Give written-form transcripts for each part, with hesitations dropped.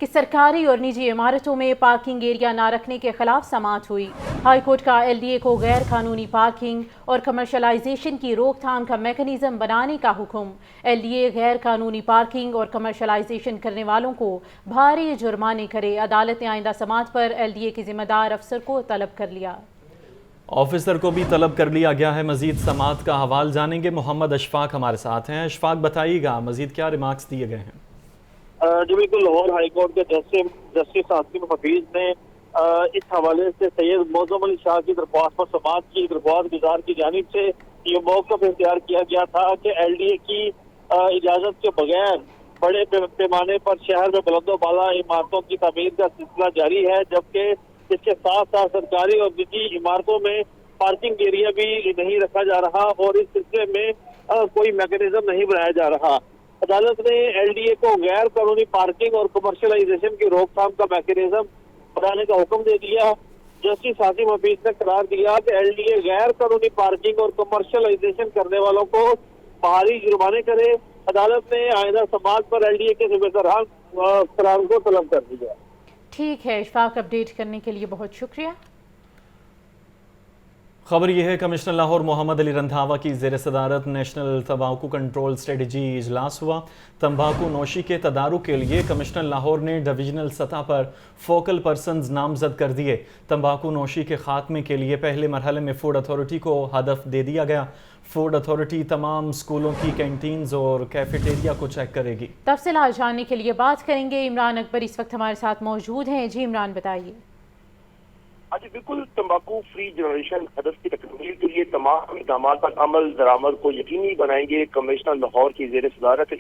کہ سرکاری اور نجی عمارتوں میں پارکنگ ایریا نہ رکھنے کے خلاف سماعت ہوئی۔ ہائی کورٹ کا LDA کو غیر قانونی پارکنگ اور کمرشلائزیشن کی روک تھام کا میکانزم بنانے کا حکم۔ LDA غیر قانونی پارکنگ اور کمرشلائزیشن کرنے والوں کو بھاری جرمانے کرے۔ عدالت نے آئندہ سماعت پر LDA کے ذمہ دار افسر کو طلب کر لیا۔ آفیسر کو بھی طلب کر لیا گیا ہے۔ مزید سماعت کا حوال جانیں گے۔ محمد اشفاق ہمارے ساتھ ہیں۔ اشفاق بتائیے گا مزید کیا ریمارکس دیے گئے ہیں؟ جو بالکل لاہور ہائی کورٹ کے جسٹس عاصم حفیظ نے اس حوالے سے سید معظم علی شاہ کی درخواست پر سماعت کی۔ درخواست گزار کی جانب سے یہ موقف اختیار کیا گیا تھا کہ LDA کی اجازت کے بغیر بڑے پیمانے پر شہر میں بلند و بالا عمارتوں کی تعمیر کا سلسلہ جاری ہے، جبکہ اس کے ساتھ ساتھ سرکاری اور نجی عمارتوں میں پارکنگ ایریا بھی نہیں رکھا جا رہا اور اس سلسلے میں کوئی میکانزم نہیں بنایا جا رہا۔ عدالت نے LDA کو غیر قانونی پارکنگ اور کمرشلائزیشن کی روک تھام کا میکانزم بنانے کا حکم دے دیا۔ جسٹس عاصم حفیظ نے قرار دیا کہ LDA غیر قانونی پارکنگ اور کمرشلائزیشن کرنے والوں کو بھاری جرمانے کرے۔ عدالت نے آئندہ سماعت پر LDA کے ذمہ داران قرار کو طلب کر دیا۔ ٹھیک ہے اشفاق، اپڈیٹ کرنے کے لیے بہت شکریہ۔ خبر یہ ہے کمشنر لاہور محمد علی رندھاوا کی زیر صدارت نیشنل تمباکو کنٹرول اسٹریٹجی اجلاس ہوا۔ تمباکو نوشی کے تدارک کے لیے کمشنر لاہور نے ڈویژنل سطح پر فوکل پرسنز نامزد کر دیے۔ تمباکو نوشی کے خاتمے کے لیے پہلے مرحلے میں فوڈ اتھارٹی کو ہدف دے دیا گیا۔ فوڈ اتھارٹی تمام اسکولوں کی کینٹینز اور کیفیٹیریا کو چیک کرے گی۔ تفصیلات جاننے کے لیے بات کریں گے عمران اکبر اس وقت ہمارے ساتھ موجود ہیں۔ جی عمران بتائیے۔ جی بالکل، تمباکو فری جنریشن ہدف کی تکمیل کے لیے تمام اقدامات پر عمل درآمد کو یقینی بنائیں گے۔ کمشنر لاہور کی زیر صدارت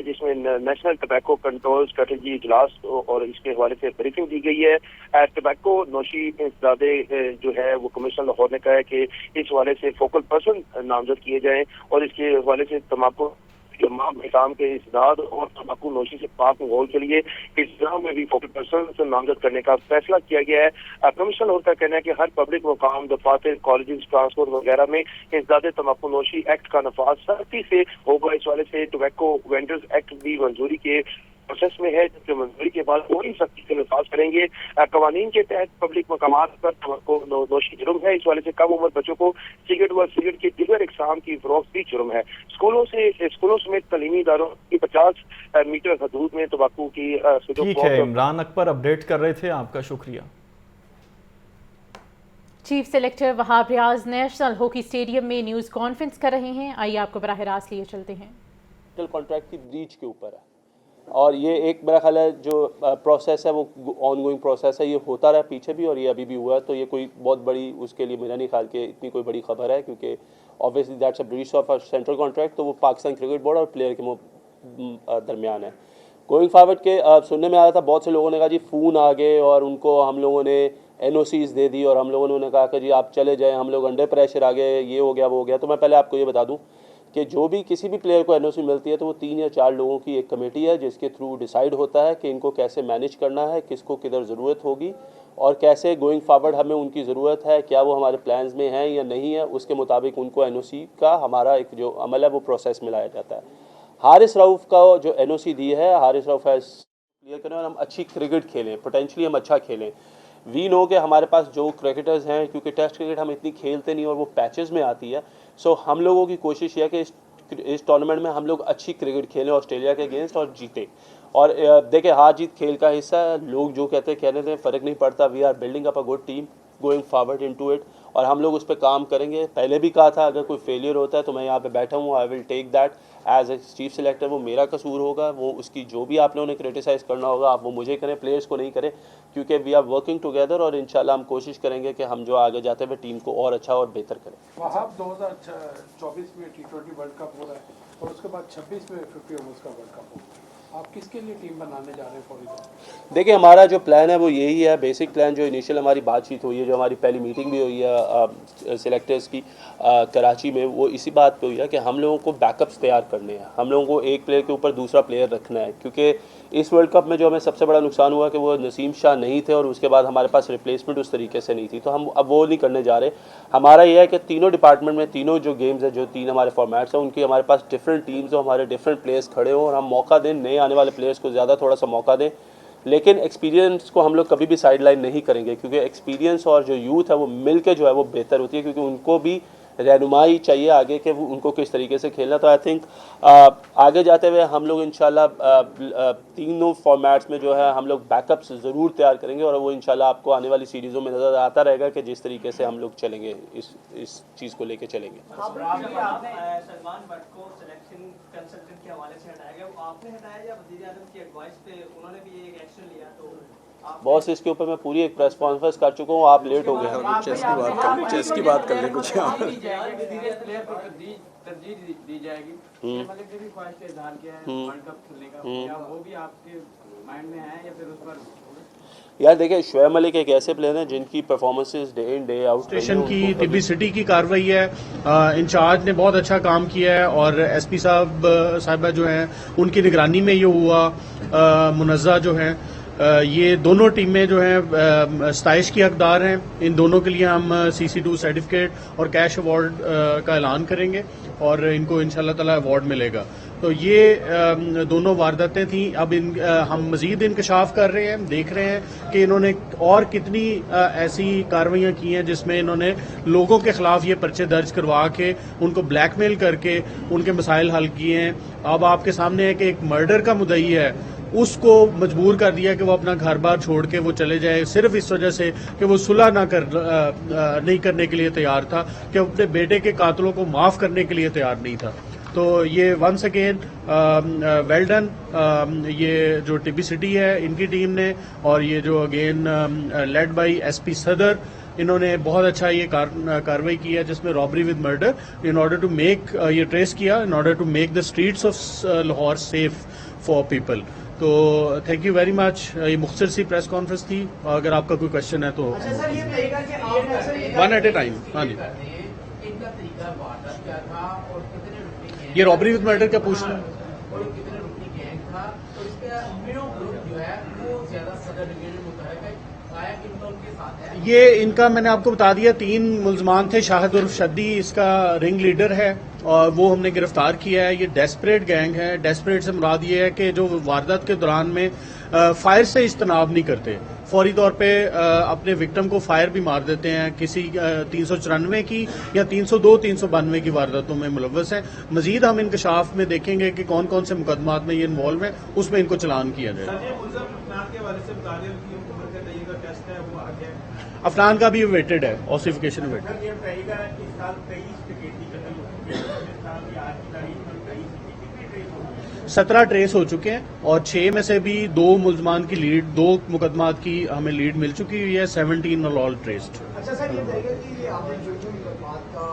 جس میں نیشنل ٹبیکو کنٹرول اسٹریٹجی اجلاس اور اس کے حوالے سے بریفنگ دی گئی ہے۔ ٹبیکو نوشی انسدادے جو ہے وہ کمشنر لاہور نے کہا ہے کہ اس حوالے سے فوکل پرسن نامزد کیے جائیں اور اس کے حوالے سے تمباکو تمام حکام کے اسداد اور تمباکو نوشی سے پاک ماحول کے لیے انتظام میں بھی فوکل پرسن نامزد کرنے کا فیصلہ کیا گیا ہے۔ کمشنر لاہور کا کہنا ہے کہ ہر پبلک مقام، دفاتر، کالجز، ٹرانسپورٹ وغیرہ میں انسداد تمباکو نوشی ایکٹ کا نفاذ سختی سے ہوگا۔ اس والے سے ٹوبیکو وینڈرز ایکٹ بھی منظوری کے پروسیس میں ہے، جس کے منظوری کے بعد پوری سختی سے نفاذ کریں گے۔ قوانین کے تحت پبلک مقامات پر تمباکو نوشی جرم ہے۔ اس والے سے کم عمر بچوں کو سگریٹ و سگریٹ کی دیگر اقسام کی فروخت بھی جرم ہے۔ اسکولوں سمیت تعلیمی اداروں کی 50 میٹر حدود میں تمباکو کی ٹھیک ہے عمران اکبر اپڈیٹ کر رہے تھے، آپ کا شکریہ۔ Chief selector Wahab Riaz national hockey stadium میں نیوز کانفرنس کر رہے ہیں، آئیے آپ کو براہ راست لیے چلتے ہیں۔ کانٹریکٹ کی بریچ کے اوپر ہے اور یہ ایک میرا خیال ہے جو پروسیس ہے وہ آن گوئنگ پروسیس ہے، یہ ہوتا رہا پیچھے بھی اور یہ ابھی بھی ہوا ہے، تو یہ کوئی بہت بڑی اس کے لیے میرا نہیں خیال کہ اتنی کوئی بڑی خبر ہے، کیونکہ obviously that's a breach of a central contract، تو وہ پاکستان کرکٹ بورڈ اور پلیئر کے درمیان ہے۔ گوئنگ فارورڈ کے سننے میں آیا تھا بہت سے لوگوں نے کہا جی فون آ گئے اور ان کو ہم لوگوں نے NOCs دے دی اور ہم لوگوں نے کہا کہ جی آپ چلے جائیں، ہم لوگ انڈر پریشر آ گئے، یہ ہو گیا وہ ہو گیا۔ تو میں پہلے آپ کو یہ بتا دوں کہ جو بھی کسی بھی پلیئر کو NOC ملتی ہے تو وہ 3 یا 4 لوگوں کی ایک کمیٹی ہے جس کے تھرو ڈیسائیڈ ہوتا ہے کہ ان کو کیسے مینیج کرنا ہے، کس کو کدھر ضرورت ہوگی اور کیسے گوئنگ فارورڈ ہمیں ان کی ضرورت ہے، کیا وہ ہمارے پلانز میں ہیں یا نہیں ہے، اس کے مطابق ان کو NOC کا ہمارا ایک جو عمل ہے وہ پروسیس میں لایا جاتا ہے۔ حارث رؤف کا جو NOC دی ہے، حارث رؤف ہے کلیئر کریں اور ہم اچھی کرکٹ کھیلیں، پوٹینشلی ہم اچھا کھیلیں۔ وی نو کہ ہمارے پاس جو کرکٹرز ہیں، کیونکہ ٹیسٹ کرکٹ ہم اتنی کھیلتے نہیں اور وہ پیچز میں آتی ہے، سو ہم لوگوں کی کوشش یہ ہے کہ اس ٹورنامنٹ میں ہم لوگ اچھی کرکٹ کھیلیں آسٹریلیا کے اگینسٹ اور جیتے۔ اور دیکھیں ہار جیت کھیل کا حصہ ہے، لوگ جو کہنے تھے فرق نہیں پڑتا، we are building up a good team going forward into it, اور ہم لوگ اس پہ کام کریں گے۔ پہلے بھی کہا تھا اگر کوئی فیلئر ہوتا ہے تو میں یہاں پہ بیٹھا ہوں، I will take that as a chief selector, وہ میرا قصور ہوگا، وہ اس کی جو بھی آپ لوگوں نے کرٹیسائز کرنا ہوگا آپ وہ مجھے کریں، پلیئرس کو نہیں کریں، کیونکہ وی آر ورکنگ ٹوگیدر اور انشاءاللہ ہم کوشش کریں گے کہ ہم جو آگے جاتے ہوئے ٹیم کو اور اچھا اور بہتر کریں۔ وہاب 2024 میں T20 ورلڈ کپ ہو رہا ہے اور اس کے بعد 26 میں 50 اوورز کا ورلڈ کپ ہوگا، آپ کس کے لیے ٹیم بنانے جا رہے ہیں فوری طور پر؟ دیکھیں ہمارا جو پلان ہے وہ یہی ہے، بیسک پلان جو انیشیل ہماری بات چیت ہوئی ہے، جو ہماری پہلی میٹنگ بھی ہوئی ہے سلیکٹرز کی کراچی میں، وہ اسی بات پہ ہوئی ہے کہ ہم لوگوں کو بیک اپس تیار کرنے ہیں، ہم لوگوں کو ایک پلیئر کے اوپر دوسرا پلیئر رکھنا ہے، کیونکہ اس ورلڈ کپ میں جو ہمیں سب سے بڑا نقصان ہوا کہ وہ نسیم شاہ نہیں تھے اور اس کے بعد ہمارے پاس ریپلیسمنٹ اس طریقے سے نہیں تھی، تو ہم اب وہ نہیں کرنے جا رہے۔ ہمارا یہ ہے کہ تینوں ڈپارٹمنٹ میں تینوں جو گیمز ہیں، جو 3 ہمارے فارمیٹس ہیں، ان کی ہمارے پاس ڈفرینٹ ٹیمز ہوں، ہمارے ڈفرینٹ پلیئرس کھڑے ہوں اور ہم موقع دیں نئے آنے والے پلیئرس کو زیادہ تھوڑا سا موقع دیں لیکن ایکسپیرینس کو ہم لوگ کبھی بھی سائڈ لائن نہیں کریں گے، کیونکہ ایکسپیرینس اور جو یوتھ ہے وہ مل کے جو ہے وہ بہتر ہوتی ہے، کیونکہ ان کو بھی رہنمائی چاہیے آگے کہ ان کو کس طریقے سے کھیلنا. تو آئی تھنک آگے جاتے ہوئے ہم لوگ انشاءاللہ تینوں فارمیٹس میں جو ہے ہم لوگ بیک اپس ضرور تیار کریں گے، اور وہ انشاءاللہ آپ کو آنے والی سیریزوں میں نظر آتا رہے گا کہ جس طریقے سے ہم لوگ چلیں گے، اس چیز کو لے کے چلیں گے. سلمان بٹ کو سلیکشن کنسلٹنٹ کے حوالے سے ہٹایا گیا، وہ آپ نے ہٹایا یا وزیر اعظم کی ایڈوائس پہ انہوں نے بھی ایک ایکشن لیا؟ تو باس اس کے اوپر میں پوری ایک پریس کانفرنس کر چکا ہوں، آپ لیٹ ہو گئے ہیں. چیس کی بات کر لیں کچھ. ترجیح دی جائے گی. ملک نے بھی خواہش کا اظہار کیا ہے ورلڈ کپ کھیلنے کا، کیا وہ بھی آپ کے مائنڈ میں ہے یا پھر اس پر؟ یار دیکھیں، شعیب ملک ایک ایسے پلیئر ہیں جن کی performances day in day out station کی طبی سٹی کی کارروائی ہے. انچارج نے بہت اچھا کام کیا ہے، اور ایس پی صاحبہ جو ہیں ان کی نگرانی میں یہ ہوا. منزہ جو ہیں یہ دونوں ٹیمیں جو ہیں ستائش کی حقدار ہیں. ان دونوں کے لیے ہم CC2 سرٹیفکیٹ اور کیش ایوارڈ کا اعلان کریں گے، اور ان کو انشاءاللہ تعالی ایوارڈ ملے گا. تو یہ دونوں وارداتیں تھیں. اب ہم مزید انکشاف کر رہے ہیں، دیکھ رہے ہیں کہ انہوں نے اور کتنی ایسی کارروائیاں کی ہیں جس میں انہوں نے لوگوں کے خلاف یہ پرچے درج کروا کے ان کو بلیک میل کر کے ان کے مسائل حل کیے ہیں. اب آپ کے سامنے ہے کہ ایک مرڈر کا مدعی ہے، اس کو مجبور کر دیا کہ وہ اپنا گھر بار چھوڑ کے وہ چلے جائے، صرف اس وجہ سے کہ وہ صلح نہیں کرنے کے لیے تیار تھا، کہ اپنے بیٹے کے قاتلوں کو معاف کرنے کے لیے تیار نہیں تھا. تو یہ ونس اگین ویل ڈن. یہ جو ٹی بی سٹی ہے ان کی ٹیم نے، اور یہ جو اگین لیڈ بائی SP صدر، انہوں نے بہت اچھا یہ کاروائی کی ہے جس میں robbery with murder in order to make, یہ ٹریس کیا in order to make the streets of Lahore safe for people. تو تھینک یو ویری مچ. یہ مختصر سی پریس کانفرنس تھی، اگر آپ کا کوئی کوشچن ہے تو ون ایٹ اے ٹائم. ہاں جی، یہ رابری وتھ مرڈر کا پوچھ رہے ہیں. یہ ان کا میں نے آپ کو بتا دیا 3 ملزمان تھے. شاہد عرف شدی اس کا رنگ لیڈر ہے، اور وہ ہم نے گرفتار کیا ہے. یہ ڈیسپریٹ گینگ ہے. ڈیسپریٹ سے مراد یہ ہے کہ جو واردات کے دوران میں فائر سے اجتناب نہیں کرتے، فوری طور پہ اپنے وکٹم کو فائر بھی مار دیتے ہیں. کسی 394 کی یا 302 392 کی وارداتوں میں ملوث ہیں. مزید ہم انکشاف میں دیکھیں گے کہ کون کون سے مقدمات میں یہ انوالو ہیں، اس میں ان کو چلان کیا جائے. افنان کا بھی ویٹڈ ہے، آسیفیکیشن ویٹڈ. 17 ٹریس ہو چکے ہیں، اور 6 میں سے بھی 2 ملزمان کی لیڈ، 2 مقدمات کی ہمیں لیڈ مل چکی ہوئی ہے. 17 آل ٹریسڈ. اچھا سر، یہ بتائیے کہ یہ آپ نے جو مقدمات کا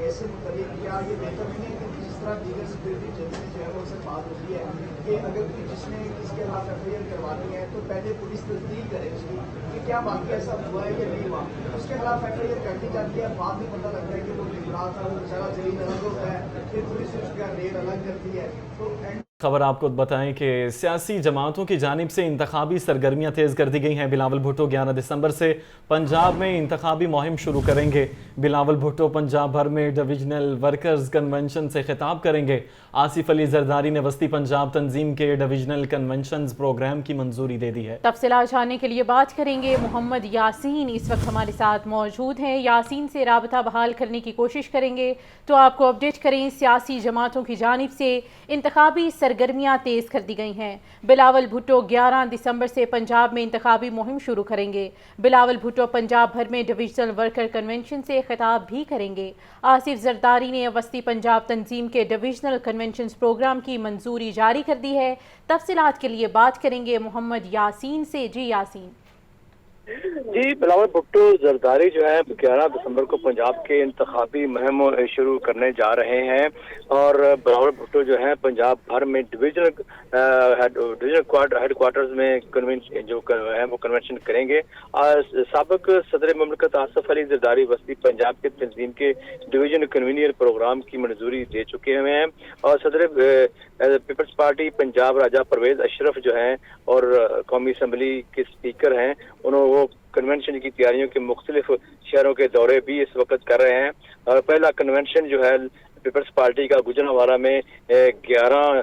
ایسے متعلق کیا، یہ بہتر نہیں ہے کہ جس طرح دیگر سیکورٹی ایجنسی جو ہے وہ سے بات ہوتی ہے کہ اگر کوئی جس نے اس کے خلاف FIR کروانی ہے تو پہلے پولیس تصدیق کرے اس کی کہ کیا واقعی ایسا ہوا ہے یا نہیں ہوا. اس کے خلاف FIR کر دی جاتی ہے، بعد میں پتہ لگتا ہے کہ وہ گمراہ تھا، وہ بیچارہ جریم الگ ہوتا ہے، پھر پولیس اس کا ریٹ الگ کرتی ہے. تو خبر آپ کو بتائیں کہ سیاسی جماعتوں کی جانب سے انتخابی سرگرمیاں تیز کر دی گئی ہیں. بلاول بھٹو 11 دسمبر سے پنجاب میں انتخابی مہم شروع کریں گے. بلاول بھٹو پنجاب بھر میں ڈویژنل ورکرز کنونشن سے خطاب کریں گے. آصف علی زرداری نے وسطی پنجاب تنظیم کے ڈویژنل کنونشنز پروگرام کی منظوری دے دی ہے. تفصیلات جاننے کے لیے بات کریں گے محمد یاسین اس وقت ہمارے ساتھ موجود ہیں. یاسین سے رابطہ بحال کرنے کی کوشش کریں گے تو آپ کو اپڈیٹ کریں. سیاسی جماعتوں کی جانب سے انتخابی سرگرمیاں تیز کر دی گئی ہیں. بلاول بھٹو 11 دسمبر سے پنجاب میں انتخابی مہم شروع کریں گے. بلاول بھٹو پنجاب بھر میں ڈویژنل ورکر کنونشن سے خطاب بھی کریں گے. آصف زرداری نے وسطی پنجاب تنظیم کے ڈویژنل کنونشنز پروگرام کی منظوری جاری کر دی ہے. تفصیلات کے لیے بات کریں گے محمد یاسین سے. جی یاسین. جی، بلاول بھٹو زرداری جو ہے 11 دسمبر کو پنجاب کے انتخابی مہم شروع کرنے جا رہے ہیں، اور بلاول بھٹو جو ہے پنجاب بھر میں ڈویژنل ہیڈ کوارٹرز میں کنونشن جو ہے وہ کنونشن کریں گے. سابق صدر مملکت آصف علی زرداری وسطی پنجاب کے تنظیم کے ڈویژن کنوینئر پروگرام کی منظوری دے چکے ہوئے ہیں، اور صدر پیپلز پارٹی پنجاب راجہ پرویز اشرف جو ہیں اور قومی اسمبلی کے اسپیکر ہیں، انہوں وہ کنونشن کی تیاریوں کے مختلف شہروں کے دورے بھی اس وقت کر رہے ہیں. اور پہلا کنونشن جو ہے پیپلز پارٹی کا گجرانوالہ میں 11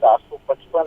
455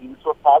360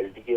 LDA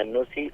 NOC